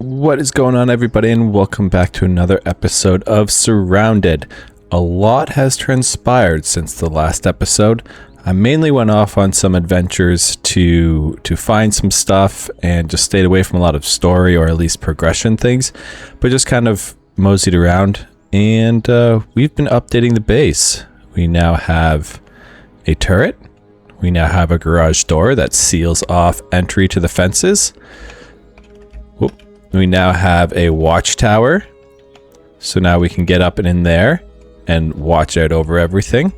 What is going on, everybody, and welcome back to another episode of Surrounded. A lot has transpired since the last episode. I mainly went off on some adventures to find some stuff and just stayed away from a lot of story or at least progression things, but just kind of moseyed around, and we've been updating the base. We now have a turret. We now have a garage door that seals off entry to the fences. We now have a watchtower, so now we can get up and in there and watch out over everything.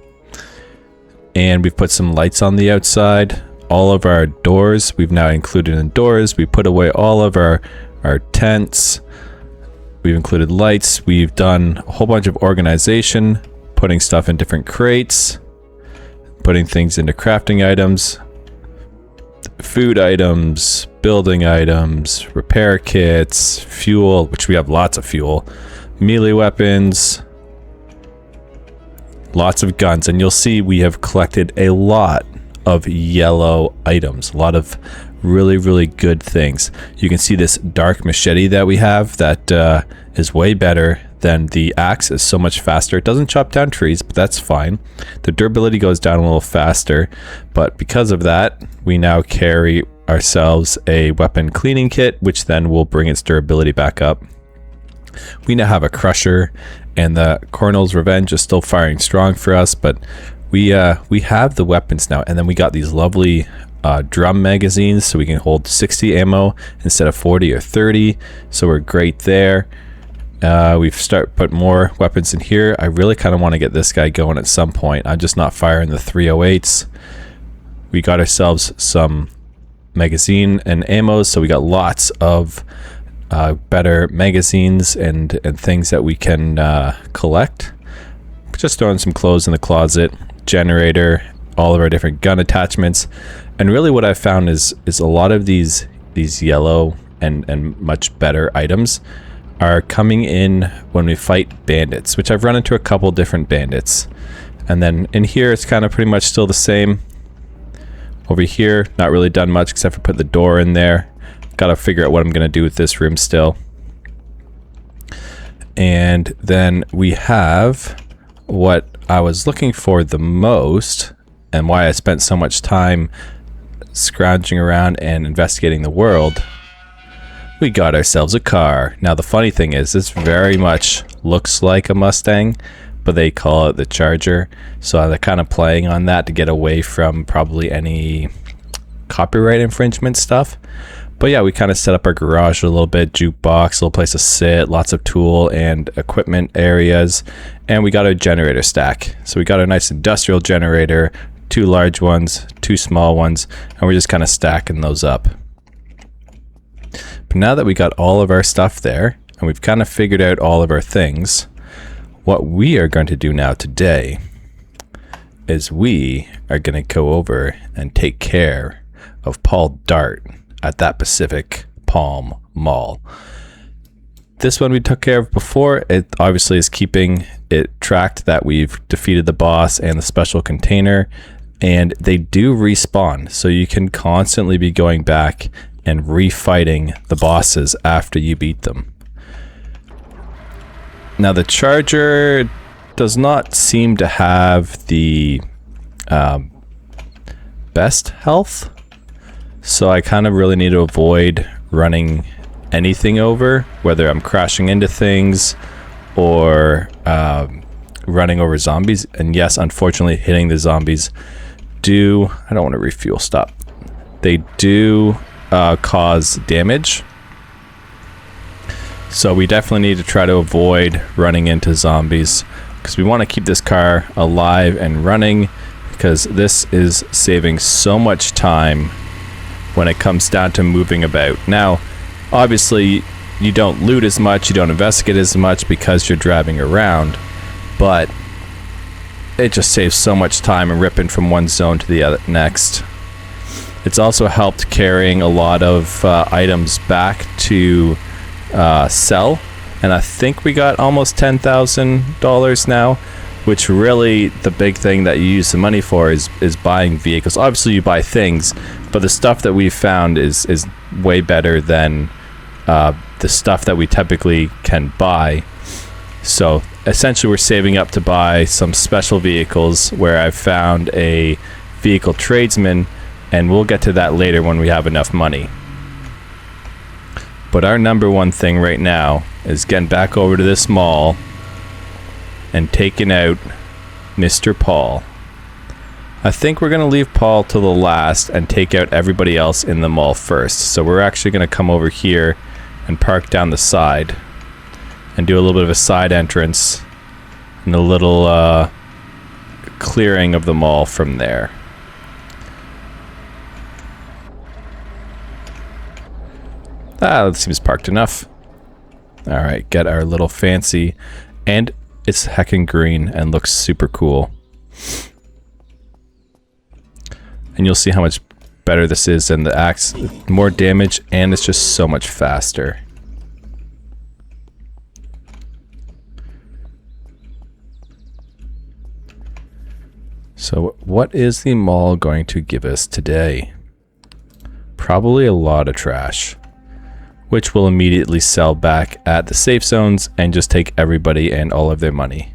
And we've put some lights on the outside. All of our doors we've now included in doors. We put away all of our tents. We've included lights. We've done a whole bunch of organization, putting stuff in different crates, putting things into crafting items, food items, building items, repair kits, fuel, which we have lots of fuel, melee weapons, lots of guns, and you'll see we have collected a lot of yellow items, a lot of really good things. You can see this dark machete that we have that is way better than the axe. Is so much faster. It doesn't chop down trees, but that's fine. The durability goes down a little faster, but because of that, we now carry ourselves a weapon cleaning kit, which then will bring its durability back up. We now have a crusher, and the Colonel's Revenge is still firing strong for us, but we have the weapons now. And then we got these lovely drum magazines, so we can hold 60 ammo instead of 40 or 30, so we're great there. We've put more weapons in here. I really kind of want to get this guy going at some point. I'm just not firing the 308s. We got ourselves some magazine and ammo, so we got lots of better magazines and things that we can collect. Just throwing some clothes in the closet, generator, all of our different gun attachments. And really what I found is a lot of these yellow and much better items are coming in when we fight bandits, which I've run into a couple different bandits. And then in here, it's kind of pretty much still the same. Over here, not really done much except for put the door in there. Gotta figure out what I'm gonna do with this room still. And then we have what I was looking for the most, and why I spent so much time scrounging around and investigating the world. We got ourselves a car. Now the funny thing is, this very much looks like a Mustang, but they call it the Charger, so they're kind of playing on that to get away from probably any copyright infringement stuff. But yeah, we kind of set up our garage a little bit, jukebox, little place to sit, lots of tool and equipment areas, and we got a generator stack. So we got a nice industrial generator, 2 large ones, 2 small ones, and we're just kind of stacking those up. But now that we got all of our stuff there, and we've kind of figured out all of our things, what we are going to do now today is we are going to go over and take care of Paul Dart at that Pacific Palm Mall. This one we took care of before. It obviously is keeping it tracked that we've defeated the boss and the special container, and they do respawn, so you can constantly be going back and refighting the bosses after you beat them. Now the Charger does not seem to have the best health, so I kind of really need to avoid running anything over, whether I'm crashing into things or running over zombies. And yes, unfortunately, hitting the zombies I don't want to refuel, stop. They do cause damage. So we definitely need to try to avoid running into zombies, because we want to keep this car alive and running, because this is saving so much time when it comes down to moving about. Now, obviously, you don't loot as much, you don't investigate as much because you're driving around, but it just saves so much time and ripping from one zone to the other next. It's also helped carrying a lot of items back to sell, and I think we got almost $10,000 now, which really the big thing that you use the money for is buying vehicles. Obviously you buy things, but the stuff that we've found is way better than the stuff that we typically can buy. So essentially we're saving up to buy some special vehicles where I've found a vehicle tradesman, and we'll get to that later when we have enough money. But our number one thing right now is getting back over to this mall and taking out Mr. Paul. I think we're going to leave Paul till the last and take out everybody else in the mall first. So we're actually going to come over here and park down the side and do a little bit of a side entrance and a little clearing of the mall from there. That seems parked enough. Alright, get our little fancy, and it's heckin' green and looks super cool. And you'll see how much better this is than the axe. More damage, and it's just so much faster. So what is the mall going to give us today? Probably a lot of trash, which will immediately sell back at the safe zones and just take everybody and all of their money.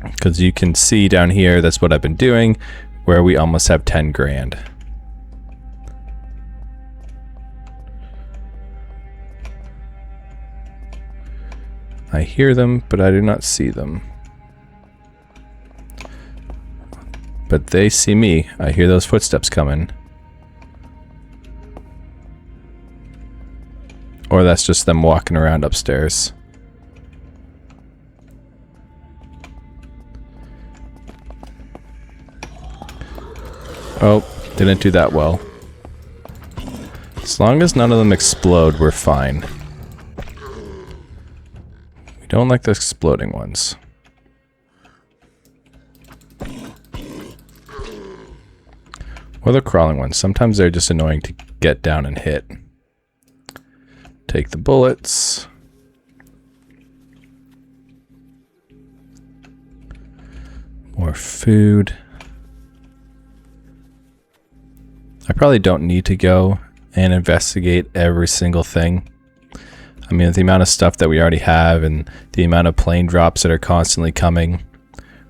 Because you can see down here, that's what I've been doing, where we almost have 10 grand. I hear them, but I do not see them. But they see me. I hear those footsteps coming. Or that's just them walking around upstairs. Oh, didn't do that well. As long as none of them explode, we're fine. We don't like the exploding ones. Or the crawling ones. Sometimes they're just annoying to get down and hit. Take the bullets. More food. I probably don't need to go and investigate every single thing. I mean, with the amount of stuff that we already have and the amount of plane drops that are constantly coming,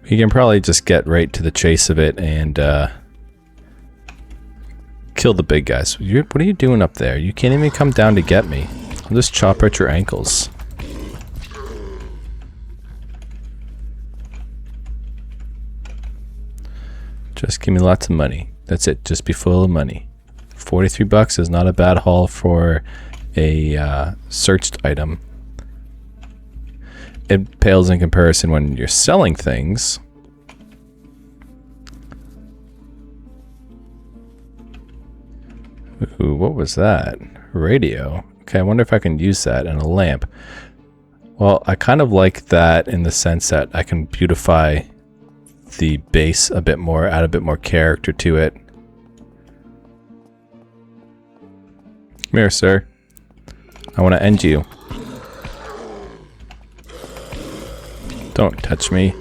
we can probably just get right to the chase of it and kill the big guys. What are you doing up there? You can't even come down to get me. I'll just chop at your ankles. Just give me lots of money. That's it. Just be full of money. 43 bucks is not a bad haul for a searched item. It pales in comparison when you're selling things. Ooh, what was that? Radio. Okay, I wonder if I can use that, and a lamp. Well, I kind of like that in the sense that I can beautify the base a bit more, add a bit more character to it. Come here, sir. I want to end you. Don't touch me.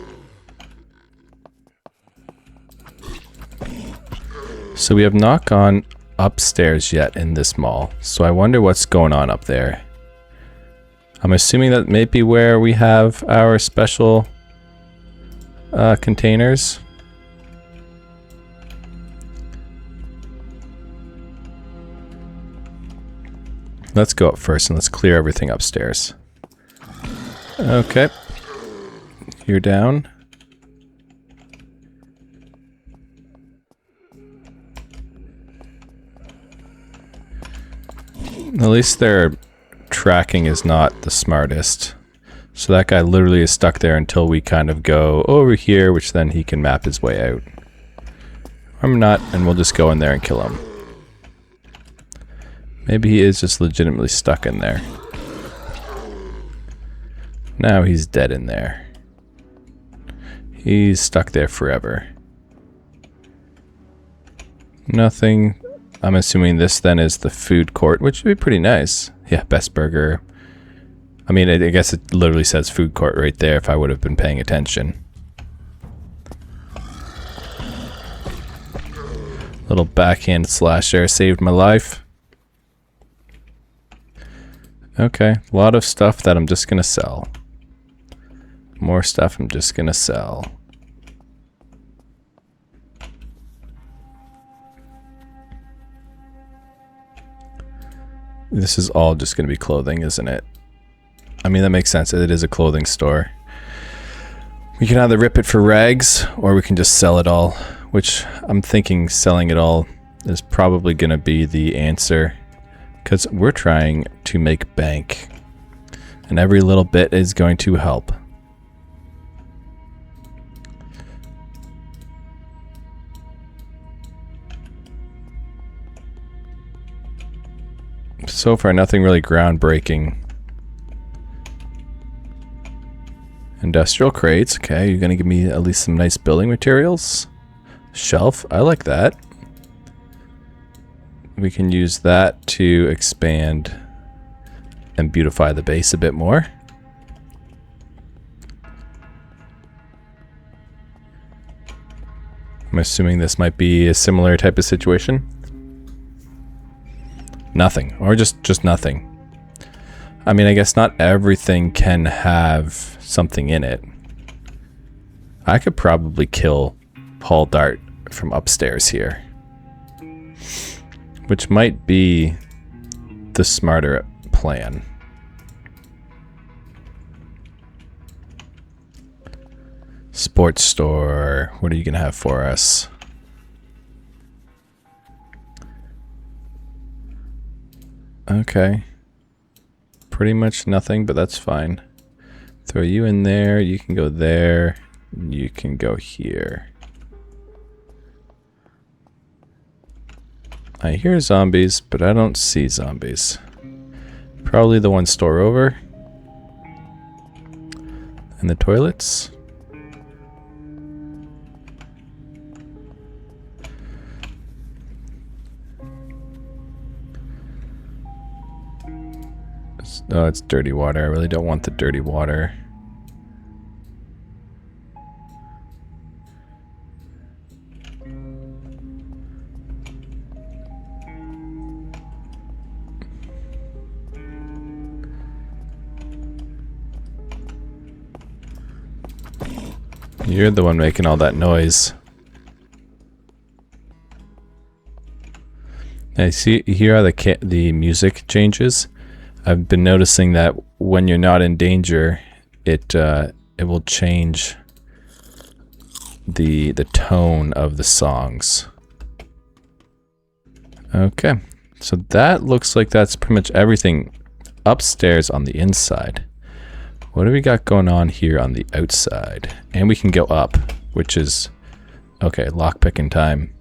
So we have not gone upstairs yet in this mall, so I wonder what's going on up there. I'm assuming that may be where we have our special containers. Let's go up first and let's clear everything upstairs. Okay, you're down. At least their tracking is not the smartest. So that guy literally is stuck there until we kind of go over here, which then he can map his way out. Or not, and we'll just go in there and kill him. Maybe he is just legitimately stuck in there. Now he's dead in there. He's stuck there forever. Nothing. I'm assuming this then is the food court, which would be pretty nice. Yeah, best burger. I mean, I guess it literally says food court right there if I would have been paying attention. Little backhand slash there saved my life. Okay, a lot of stuff that I'm just gonna sell. More stuff I'm just gonna sell. This is all just gonna be clothing, isn't it? I mean, that makes sense. It is a clothing store. We can either rip it for rags, or we can just sell it all, which I'm thinking selling it all is probably going to be the answer, because we're trying to make bank, and every little bit is going to help. So far, nothing really groundbreaking. Industrial crates, okay, you're gonna give me at least some nice building materials. Shelf, I like that. We can use that to expand and beautify the base a bit more. I'm assuming this might be a similar type of situation. Nothing, or just nothing. I mean, I guess not everything can have something in it. I could probably kill Paul Dart from upstairs here, which might be the smarter plan. Sports store, what are you gonna have for us? Okay. Pretty much nothing, but that's fine. Throw you in there, you can go there, you can go here. I hear zombies, but I don't see zombies. Probably the one store over. And the toilets. Oh, it's dirty water. I really don't want the dirty water. You're the one making all that noise. I see. Here are the music changes. I've been noticing that when you're not in danger, it will change the tone of the songs. Okay, so that looks like that's pretty much everything upstairs on the inside. What do we got going on here on the outside? And we can go up, which is okay. Lockpicking time.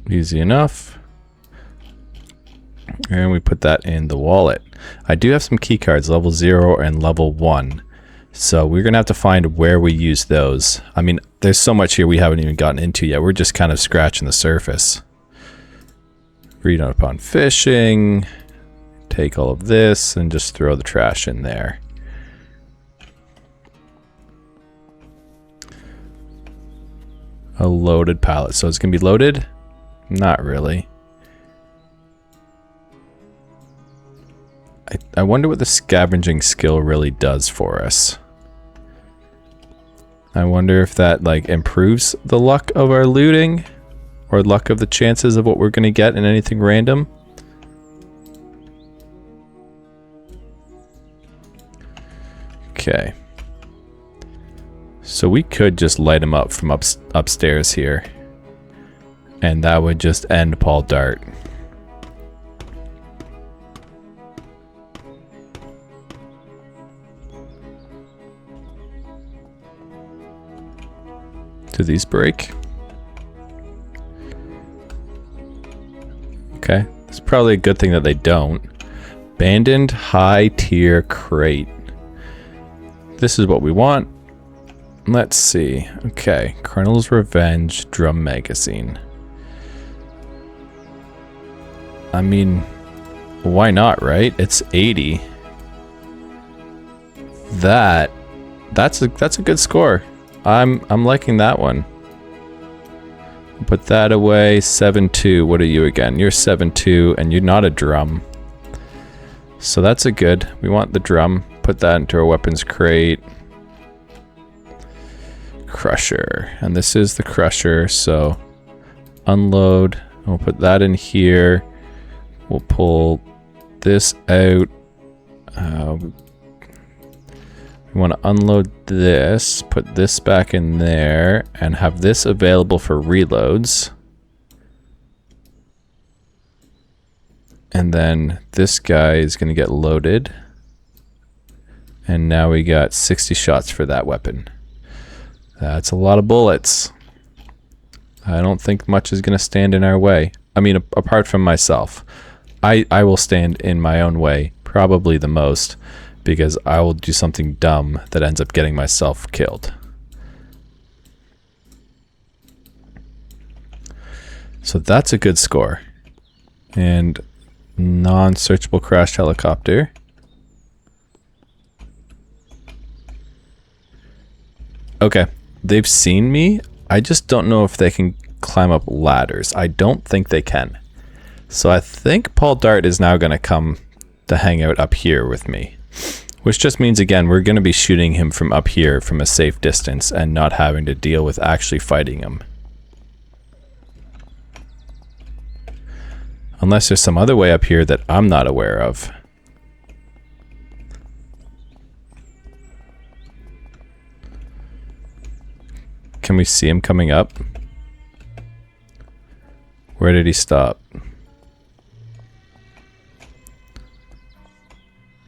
Easy enough. And we put that in the wallet. I do have some key cards, level 0 and level 1. So we're going to have to find where we use those. I mean, there's so much here we haven't even gotten into yet. We're just kind of scratching the surface. Read up on fishing. Take all of this and just throw the trash in there. A loaded pallet. So it's going to be loaded? Not really. I wonder what the scavenging skill really does for us. I wonder if that like improves the luck of our looting or luck of the chances of what we're going to get in anything random. Okay. So we could just light him up from upstairs here. And that would just end Paul Dart. Do these break? Okay. It's probably a good thing that they don't. Abandoned high tier crate. This is what we want. Let's see. Okay. Colonel's Revenge drum magazine. I mean, why not, right? It's 80. That's a good score. I'm liking that one. Put that away. 7-2. What are you again? You're 7-2, and you're not a drum. So that's a good. We want the drum. Put that into our weapons crate. Crusher. And this is the crusher, so unload. We'll put that in here. We'll pull this out. We want to unload this, put this back in there, and have this available for reloads. And then this guy is going to get loaded. And now we got 60 shots for that weapon. That's a lot of bullets. I don't think much is going to stand in our way. I mean, apart from myself. I will stand in my own way, probably the most, because I will do something dumb that ends up getting myself killed. So that's a good score. And non-searchable crashed helicopter. Okay, they've seen me. I just don't know if they can climb up ladders. I don't think they can. So I think Paul Dart is now going to come to hang out up here with me. Which just means, again, we're going to be shooting him from up here from a safe distance and not having to deal with actually fighting him. Unless there's some other way up here that I'm not aware of. Can we see him coming up? Where did he stop?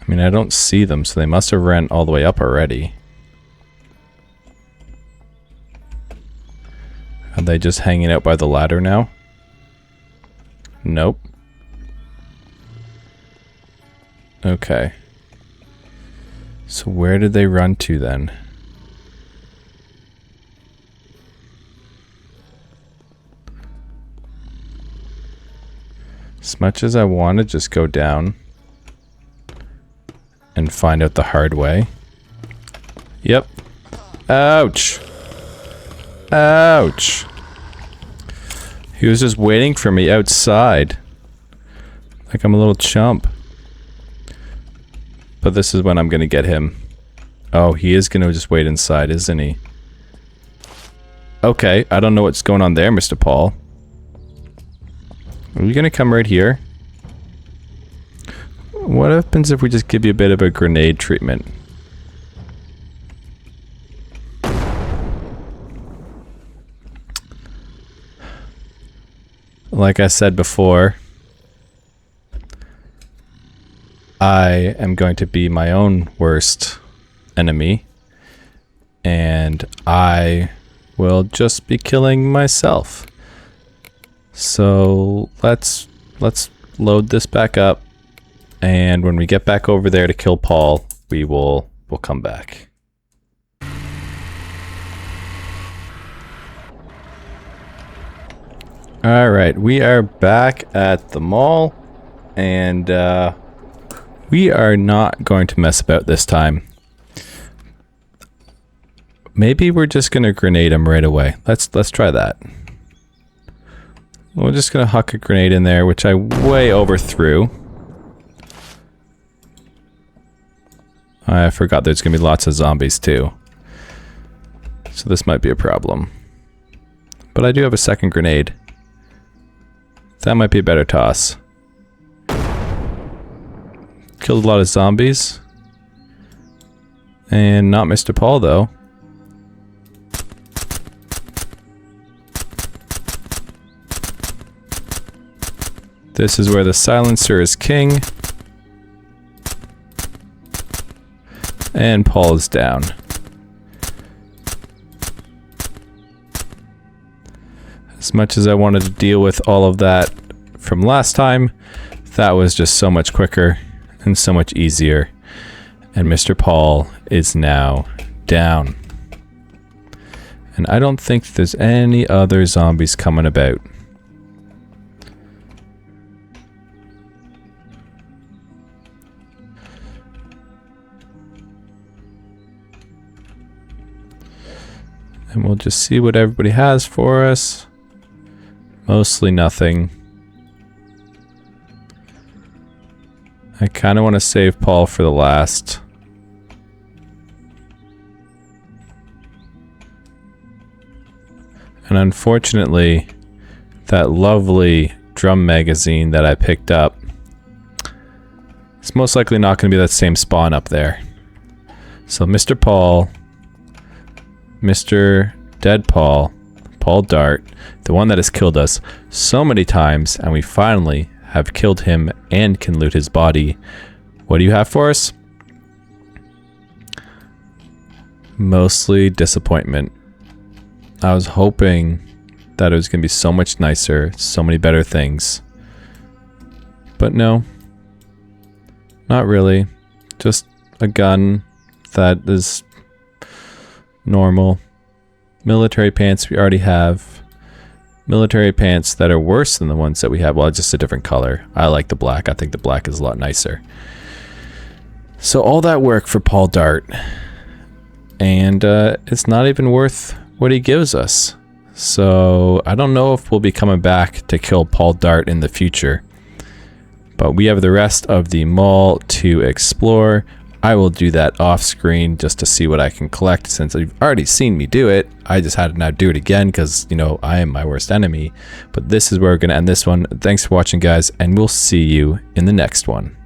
I mean, I don't see them, so they must have ran all the way up already. Are they just hanging out by the ladder now? Nope. Okay. So where did they run to then? As much as I want to just go down and find out the hard way. Yep. Ouch. Ouch. He was just waiting for me outside. Like I'm a little chump. But this is when I'm going to get him. Oh, he is going to just wait inside, isn't he? Okay, I don't know what's going on there, Mr. Paul. Are you going to come right here? What happens if we just give you a bit of a grenade treatment? Like I said before, I am going to be my own worst enemy, and I will just be killing myself. So let's load this back up, and when we get back over there to kill Paul, we'll come back. Alright, we are back at the mall, and we are not going to mess about this time. Maybe we're just gonna grenade him right away. Let's try that. We're just gonna huck a grenade in there, which I way overthrew. I forgot there's gonna be lots of zombies too. So this might be a problem. But I do have a second grenade. That might be a better toss. Killed a lot of zombies. And not Mr. Paul though. This is where the silencer is king. And Paul is down. As much as I wanted to deal with all of that from last time, that was just so much quicker and so much easier. And Mr. Paul is now down. And I don't think there's any other zombies coming about. And we'll just see what everybody has for us. Mostly nothing. I kind of want to save Paul for the last. And unfortunately, that lovely drum magazine that I picked up, it's most likely not going to be that same spawn up there. So Mr. Paul, Mr. Dead Paul, Paul Dart, the one that has killed us so many times, and we finally have killed him and can loot his body. What do you have for us? Mostly disappointment. I was hoping that it was going to be so much nicer, so many better things. But no. Not really. Just a gun that is normal. Military pants we already have. Military pants that are worse than the ones that we have. Well, just a different color. I like the black. I think the black is a lot nicer. So all that work for Paul Dart. And it's not even worth what he gives us. So I don't know if we'll be coming back to kill Paul Dart in the future. But we have the rest of the mall to explore. I will do that off screen just to see what I can collect, since you've already seen me do it. I just had to now do it again because, you know, I am my worst enemy. But this is where we're going to end this one. Thanks for watching, guys, and we'll see you in the next one.